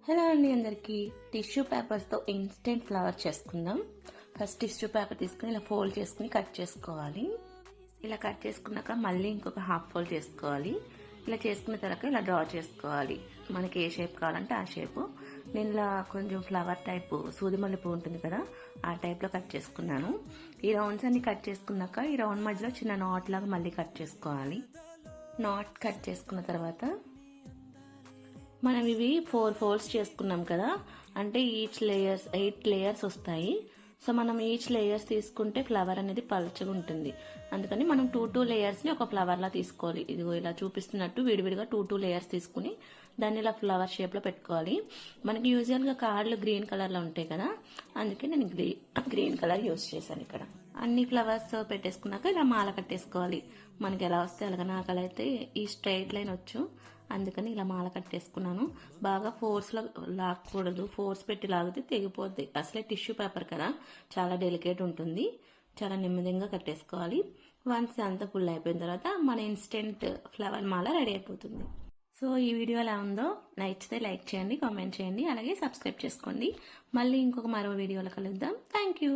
Hello అండి అందరికీ. Tissue పేపర్స్తో instant flower చేసుకుందాం. ఫస్ట్ టిష్యూ పేపర్ తీసుకుని ఇలా ఫోల్డ్ చేసుకుని కట్ చేసుకోవాలి. ఇలా కట్ చేసుకున్నాక మళ్ళీ ఇంకొక హాఫ్ ఫోల్డ్ చేసుకోవాలి. ఇలా చేసుకున్న తర్వాత ఇలా డ్రా చేసుకోవాలి. మనకి ఏ షేప్ కావాలంటే ఆ షేపు. నేను ఇలా కొంచెం ఫ్లవర్ టైప్ సూది మల్లెపూ ఉంటుంది కదా, ఆ టైప్లో కట్ చేసుకున్నాను. ఈ రౌండ్స్ అన్ని కట్ చేసుకున్నాక ఈ రౌండ్ మధ్యలో చిన్న నాట్ లాగా మళ్ళీ కట్ చేసుకోవాలి. నాట్ కట్ చేసుకున్న తర్వాత మనం ఇవి 4 ఫోల్డ్స్ చేసుకున్నాం కదా, అంటే ఈచ్ లేయర్స్ 8 లేయర్స్ వస్తాయి. సో మనం ఈచ్ లేయర్స్ తీసుకుంటే ఫ్లవర్ అనేది పల్చగా ఉంటుంది. అందుకని మనం 2 లేయర్స్ని ఒక ఫ్లవర్లా తీసుకోవాలి. ఇదిగో ఇలా చూపిస్తున్నట్టు విడివిడిగా 2 లేయర్స్ తీసుకుని దాన్ని ఇలా ఫ్లవర్ షేప్లో పెట్టుకోవాలి. మనకి యూజువల్గా కార్డులు గ్రీన్ కలర్లో ఉంటాయి కదా, అందుకే నేను గ్రీన్ కలర్ యూజ్ చేశాను. ఇక్కడ అన్ని ఫ్లవర్స్ పెట్టేసుకున్నాక ఇలా మాల కట్టేసుకోవాలి. మనకి ఎలా వస్తే అలాగా. నాకు అలా అయితే ఈ స్ట్రైట్ లైన్ వచ్చు, అందుకని ఇలా మాల కట్టేసుకున్నాను. బాగా ఫోర్స్లో లాగకూడదు, ఫోర్స్ పెట్టి లాగితే తెగిపోద్ది. అసలే టిష్యూ పేపర్ కదా, చాలా డెలికేట్ ఉంటుంది. చాలా నెమ్మదిగా కట్టేసుకోవాలి. వన్స్ అంతా ఫుల్ అయిపోయిన తర్వాత మన ఇన్స్టెంట్ ఫ్లవర్ మాల రెడీ అయిపోతుంది. సో ఈ వీడియో ఎలా ఉందో నచ్చితే లైక్ చేయండి, కామెంట్ చేయండి, అలాగే సబ్స్క్రైబ్ చేసుకోండి. మళ్ళీ మరో వీడియోలో కలుద్దాం. Thank you.